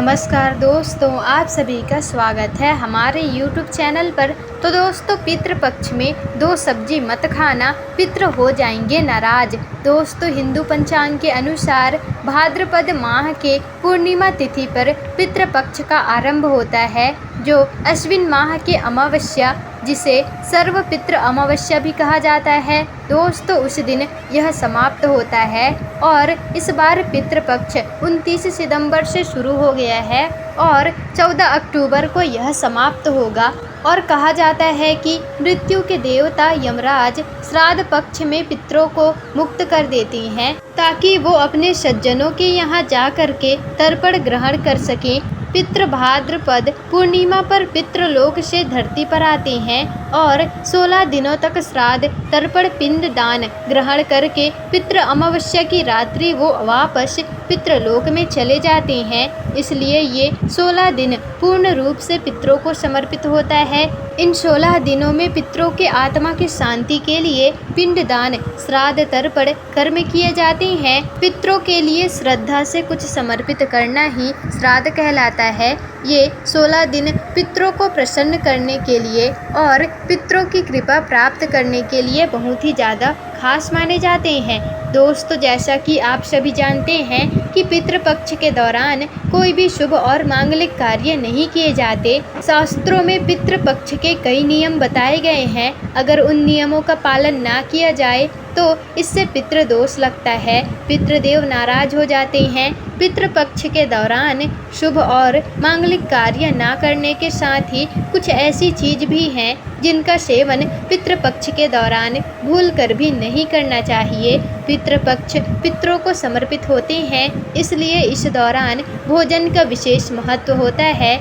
नमस्कार दोस्तों, आप सभी का स्वागत है हमारे YouTube चैनल पर। तो दोस्तों, पितृपक्ष में 2 सब्जी मत खाना, पितृ हो जाएंगे नाराज। दोस्तों, हिंदू पंचांग के अनुसार भाद्रपद माह के पूर्णिमा तिथि पर पितृपक्ष का आरंभ होता है, जो अश्विन माह के अमावस्या, जिसे सर्व पितृ अमावस्या भी कहा जाता है, दोस्तों उस दिन यह समाप्त होता है। और इस बार पितृपक्ष 29 सितंबर से शुरू हो गया है और 14 अक्टूबर को यह समाप्त होगा। और कहा जाता है कि मृत्यु के देवता यमराज श्राद्ध पक्ष में पितरों को मुक्त कर देते हैं, ताकि वो अपने सज्जनों के यहाँ जा कर के तर्पण ग्रहण कर सकें। पितृ भाद्रपद पूर्णिमा पर पितृलोक से धरती पर आते हैं और 16 दिनों तक श्राद्ध तर्पण पिंड दान ग्रहण करके पितृ अमावस्या की रात्रि वो वापस पितृलोक में चले जाते हैं। इसलिए ये 16 दिन पूर्ण रूप से पितरों को समर्पित होता है। इन 16 दिनों में पितरों के आत्मा की शांति के लिए पिंडदान, श्राद्ध, तर्पण कर्म किए जाते हैं। पितरों के लिए श्रद्धा से कुछ समर्पित करना ही श्राद्ध कहलाता है। ये 16 दिन पितरों को प्रसन्न करने के लिए और पितरों की कृपा प्राप्त करने के लिए बहुत ही ज़्यादा खास माने जाते हैं। दोस्तों, जैसा कि आप सभी जानते हैं कि पितृपक्ष के दौरान कोई भी शुभ और मांगलिक कार्य नहीं किए जाते। शास्त्रों में पितृपक्ष के कई नियम बताए गए हैं। अगर उन नियमों का पालन ना किया जाए तो इससे पितृदोष लगता है, पितृदेव नाराज हो जाते हैं। पितृपक्ष के दौरान शुभ और मांगलिक कार्य ना करने के साथ ही कुछ ऐसी चीज भी हैं जिनका सेवन पितृपक्ष के दौरान भूल कर भी नहीं करना चाहिए। पितृपक्ष पितरों को समर्पित होते हैं, इसलिए इस दौरान भोजन का विशेष महत्व होता है।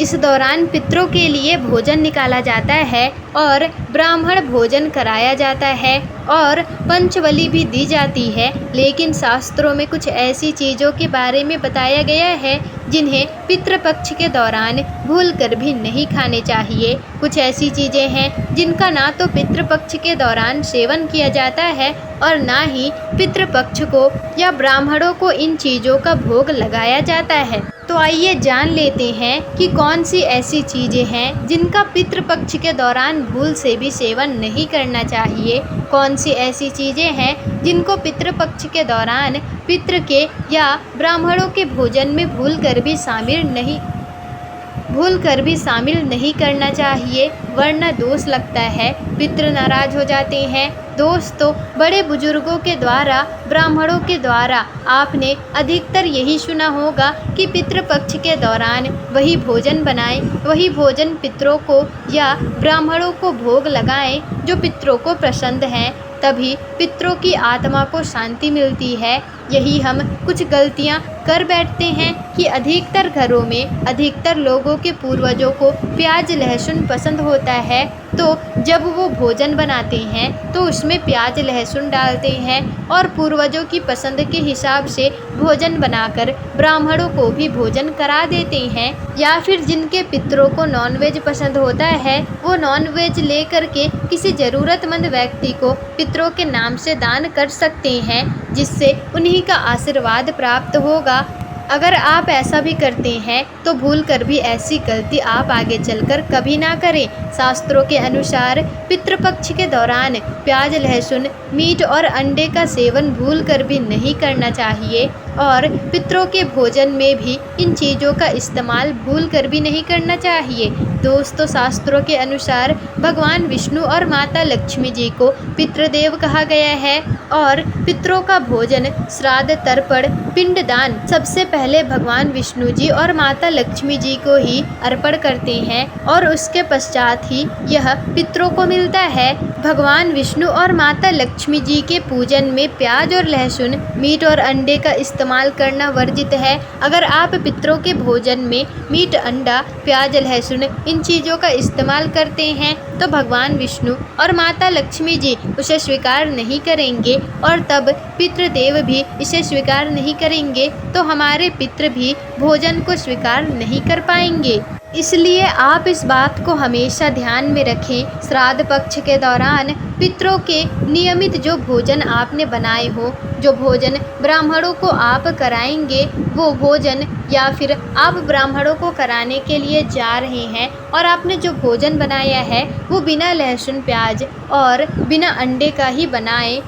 इस दौरान पितरों के लिए भोजन निकाला जाता है और ब्राह्मण भोजन कराया जाता है और पंचबलि भी दी जाती है। लेकिन शास्त्रों में कुछ ऐसी चीज़ों के बारे में बताया गया है जिन्हें पितृपक्ष के दौरान भूल कर भी नहीं खाने चाहिए। कुछ ऐसी चीज़ें हैं जिनका ना तो पितृपक्ष के दौरान सेवन किया जाता है और ना ही पितृपक्ष को या ब्राह्मणों को इन चीज़ों का भोग लगाया जाता है। तो आइए जान लेते हैं कि कौन सी ऐसी चीज़ें हैं जिनका पितृपक्ष के दौरान भूल से भी सेवन नहीं करना चाहिए। कौन सी ऐसी चीज़ें हैं जिनको पितृपक्ष के दौरान पितृ के या ब्राह्मणों के भोजन में भूल कर भी शामिल नहीं करना चाहिए, वरना दोष लगता है, पितृ नाराज हो जाते हैं। दोस्तों, बड़े बुजुर्गों के द्वारा, ब्राह्मणों के द्वारा आपने अधिकतर यही सुना होगा कि पितृपक्ष के दौरान वही भोजन बनाएं, वही भोजन पितरों को या ब्राह्मणों को भोग लगाएं जो पितरों को पसंद हैं, तभी पितरों की आत्मा को शांति मिलती है। यही हम कुछ गलतियां कर बैठते हैं कि अधिकतर घरों में अधिकतर लोगों के पूर्वजों को प्याज लहसुन पसंद होता है, तो जब वो भोजन बनाते हैं तो उसमें प्याज लहसुन डालते हैं और पूर्वजों की पसंद के हिसाब से भोजन बनाकर ब्राह्मणों को भी भोजन करा देते हैं। या फिर जिनके पितरों को नॉनवेज पसंद होता है, वो नॉनवेज ले करके किसी ज़रूरतमंद व्यक्ति को पितरों के नाम से दान कर सकते हैं, जिससे उन्हीं का आशीर्वाद प्राप्त होगा। अगर आप ऐसा भी करते हैं तो भूल कर भी ऐसी गलती आप आगे चलकर कभी ना करें। शास्त्रों के अनुसार पितृपक्ष के दौरान प्याज लहसुन, मीट और अंडे का सेवन भूल कर भी नहीं करना चाहिए और पितरों के भोजन में भी इन चीज़ों का इस्तेमाल भूल कर भी नहीं करना चाहिए। दोस्तों, शास्त्रों के अनुसार भगवान विष्णु और माता लक्ष्मी जी को पितृदेव कहा गया है और पितरों का भोजन, श्राद्ध, तर्पण, पिंडदान सबसे पहले भगवान विष्णु जी और माता लक्ष्मी जी को ही अर्पण करते हैं और उसके पश्चात ही यह पितरों को मिलता है। भगवान विष्णु और माता लक्ष्मी जी के पूजन में प्याज और लहसुन, मीट और अंडे का इस्तेमाल करना वर्जित है। अगर आप पितरों के भोजन में मीट, अंडा, प्याज, लहसुन इन चीज़ों का इस्तेमाल करते हैं तो भगवान विष्णु और माता लक्ष्मी जी उसे स्वीकार नहीं करेंगे और तब पितृदेव भी इसे स्वीकार नहीं करेंगे, तो हमारे पितृ भी भोजन को स्वीकार नहीं कर पाएंगे। इसलिए आप इस बात को हमेशा ध्यान में रखें। श्राद्ध पक्ष के दौरान पितरों के नियमित जो भोजन आपने बनाए हो, जो भोजन ब्राह्मणों को आप कराएंगे, वो भोजन या फिर आप ब्राह्मणों को कराने के लिए जा रहे हैं और आपने जो भोजन बनाया है वो बिना लहसुन प्याज और बिना अंडे का ही बनाएं।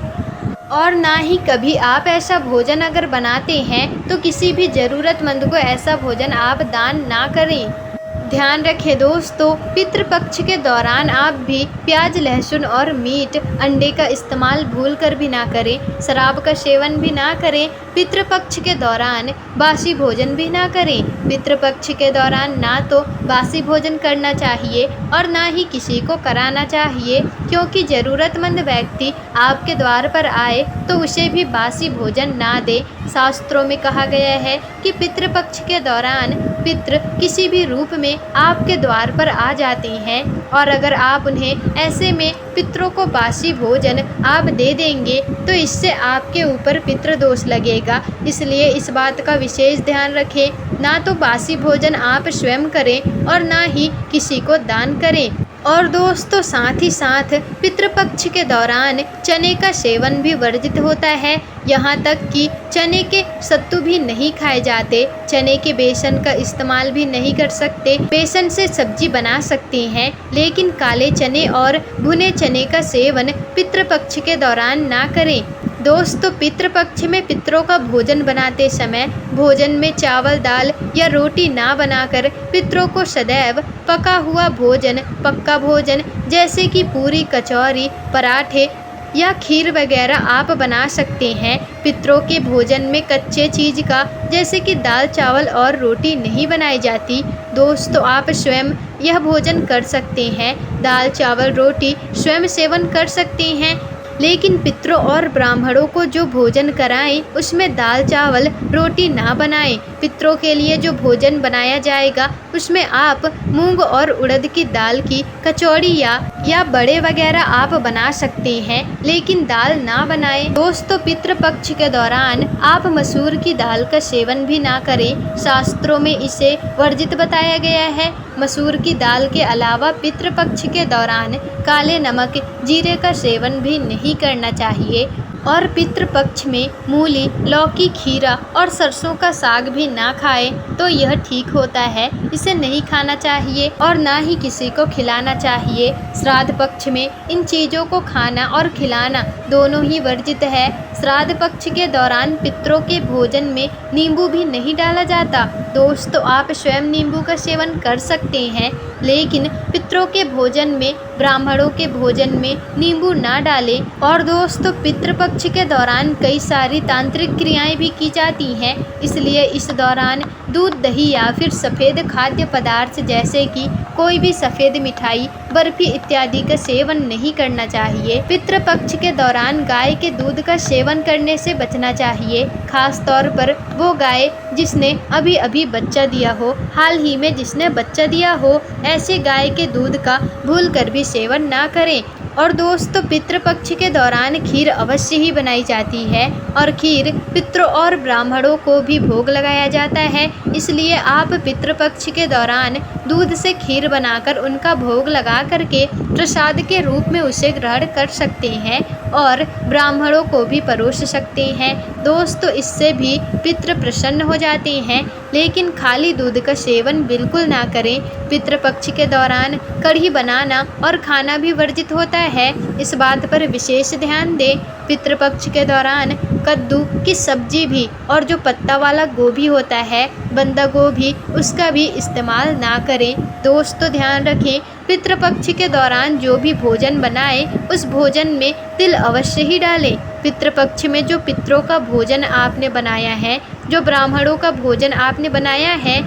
और ना ही कभी आप ऐसा भोजन अगर बनाते हैं तो किसी भी ज़रूरतमंद को ऐसा भोजन आप दान ना करें। ध्यान रखें दोस्तों, पितृपक्ष के दौरान आप भी प्याज लहसुन और मीट अंडे का इस्तेमाल भूल कर भी ना करें। शराब का सेवन भी ना करें। पितृपक्ष के दौरान बासी भोजन भी ना करें। पितृपक्ष के दौरान ना तो बासी भोजन करना चाहिए और ना ही किसी को कराना चाहिए, क्योंकि ज़रूरतमंद व्यक्ति आपके द्वार पर आए तो उसे भी बासी भोजन ना दे। शास्त्रों में कहा गया है कि पितृपक्ष के दौरान पितृ किसी भी रूप में आपके द्वार पर आ जाते हैं और अगर आप उन्हें ऐसे में पितरों को बासी भोजन आप दे देंगे तो इससे आपके ऊपर पितृदोष लगेगा। इसलिए इस बात का विशेष ध्यान रखें, ना तो बासी भोजन आप स्वयं करें और ना ही किसी को दान करें। और दोस्तों साथ ही साथ पितृपक्ष के दौरान चने का सेवन भी वर्जित होता है। यहाँ तक कि चने के सत्तू भी नहीं खाए जाते। चने के बेसन का इस्तेमाल भी नहीं कर सकते। बेसन से सब्जी बना सकते हैं, लेकिन काले चने और भुने चने का सेवन पितृपक्ष के दौरान ना करें। दोस्तों पितृपक्ष में पितरों का भोजन बनाते समय भोजन में चावल दाल या रोटी ना बनाकर पितरों को सदैव पका हुआ भोजन, पक्का भोजन जैसे कि पूरी, कचौरी, पराठे या खीर वगैरह आप बना सकते हैं। पितरों के भोजन में कच्चे चीज़ का जैसे कि दाल चावल और रोटी नहीं बनाई जाती। दोस्तों आप स्वयं यह भोजन कर सकते हैं। दाल चावल रोटी स्वयं सेवन कर सकते हैं, लेकिन पितरों और ब्राह्मणों को जो भोजन कराएं उसमें दाल चावल रोटी ना बनाएं। पितरों के लिए जो भोजन बनाया जाएगा उसमें आप मूंग और उड़द की दाल की कचौड़ी या बड़े वगैरह आप बना सकते हैं, लेकिन दाल ना बनाएं। दोस्तों पितृपक्ष के दौरान आप मसूर की दाल का सेवन भी ना करें। शास्त्रों में इसे वर्जित बताया गया है। मसूर की दाल के अलावा पितृपक्ष के दौरान काले नमक, जीरे का सेवन भी नहीं करना चाहिए। और पितृपक्ष में मूली, लौकी, खीरा और सरसों का साग भी ना खाएं तो यह ठीक होता है। इसे नहीं खाना चाहिए और ना ही किसी को खिलाना चाहिए। श्राद्ध पक्ष में इन चीज़ों को खाना और खिलाना दोनों ही वर्जित है। श्राद्ध पक्ष के दौरान पितरों के भोजन में नींबू भी नहीं डाला जाता। दोस्तों आप स्वयं नींबू का सेवन कर सकते हैं, लेकिन पितरों के भोजन में, ब्राह्मणों के भोजन में नींबू ना डालें। और दोस्तों पितृपक्ष के दौरान कई सारी तांत्रिक क्रियाएं भी की जाती हैं, इसलिए इस दौरान दूध, दही या फिर सफ़ेद खाद्य पदार्थ जैसे कि कोई भी सफ़ेद मिठाई, बर्फी इत्यादि का सेवन नहीं करना चाहिए। पितृपक्ष के दौरान गाय के दूध का सेवन करने से बचना चाहिए, खास तौर पर वो गाय जिसने अभी अभी बच्चा दिया हो, हाल ही में जिसने बच्चा दिया हो, ऐसे गाय के दूध का भूलकर भी सेवन ना करें। और दोस्तों पितृपक्ष के दौरान खीर अवश्य ही बनाई जाती है और खीर पितरों और ब्राह्मणों को भी भोग लगाया जाता है। इसलिए आप पितृपक्ष के दौरान दूध से खीर बनाकर उनका भोग लगा करके प्रसाद के रूप में उसे ग्रहण कर सकते हैं और ब्राह्मणों को भी परोस सकते हैं। दोस्तों इससे भी पितृ प्रसन्न हो जाते हैं, लेकिन खाली दूध का सेवन बिल्कुल ना करें। पितृपक्ष के दौरान कढ़ी बनाना और खाना भी वर्जित होता है, इस बात पर विशेष ध्यान दें। पितृपक्ष के दौरान कद्दू की सब्जी भी और जो पत्ता वाला गोभी होता है, बंदा गोभी, उसका भी इस्तेमाल ना करें। दोस्तों ध्यान रखें, पितृपक्ष के दौरान जो भी भोजन बनाए उस भोजन में तिल अवश्य ही डालें। पितृपक्ष में जो पितरों का भोजन आपने बनाया है, जो ब्राह्मणों का भोजन आपने बनाया है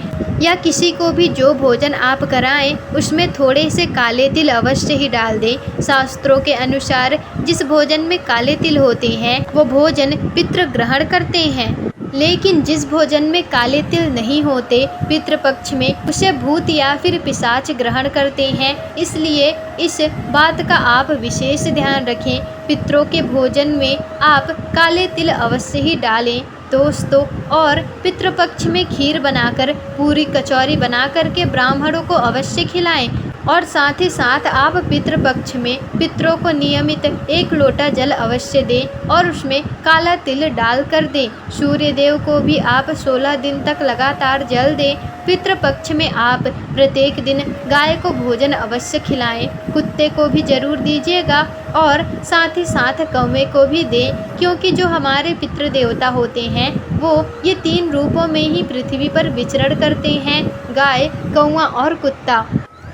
या किसी को भी जो भोजन आप कराएं उसमें थोड़े से काले तिल अवश्य ही डाल दें। शास्त्रों के अनुसार जिस भोजन में काले तिल होते हैं वो भोजन पितृ ग्रहण करते हैं, लेकिन जिस भोजन में काले तिल नहीं होते पितृपक्ष में उसे भूत या फिर पिशाच ग्रहण करते हैं। इसलिए इस बात का आप विशेष ध्यान रखें। पितरों के भोजन में आप काले तिल अवश्य ही डालें दोस्तों। और पितृपक्ष में खीर बनाकर, पूरी, कचौरी बना कर के ब्राह्मणों को अवश्य खिलाएं। और साथ ही साथ आप पितृपक्ष में पितरों को नियमित 1 लोटा जल अवश्य दें और उसमें काला तिल डाल कर दें। सूर्य देव को भी आप 16 दिन तक लगातार जल दें। पितृपक्ष में आप प्रत्येक दिन गाय को भोजन अवश्य खिलाएं, कुत्ते को भी जरूर दीजिएगा और साथ ही साथ कौवे को भी दें, क्योंकि जो हमारे पितृ देवता होते हैं वो ये 3 रूपों में ही पृथ्वी पर विचरण करते हैं, गाय, कौवा और कुत्ता।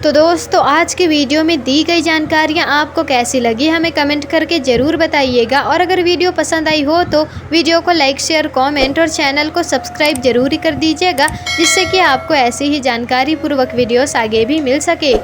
तो दोस्तों आज के वीडियो में दी गई जानकारियाँ आपको कैसी लगी हमें कमेंट करके ज़रूर बताइएगा, और अगर वीडियो पसंद आई हो तो वीडियो को लाइक, शेयर, कमेंट और चैनल को सब्सक्राइब जरूर कर दीजिएगा, जिससे कि आपको ऐसी ही जानकारी पूर्वक वीडियोस आगे भी मिल सके।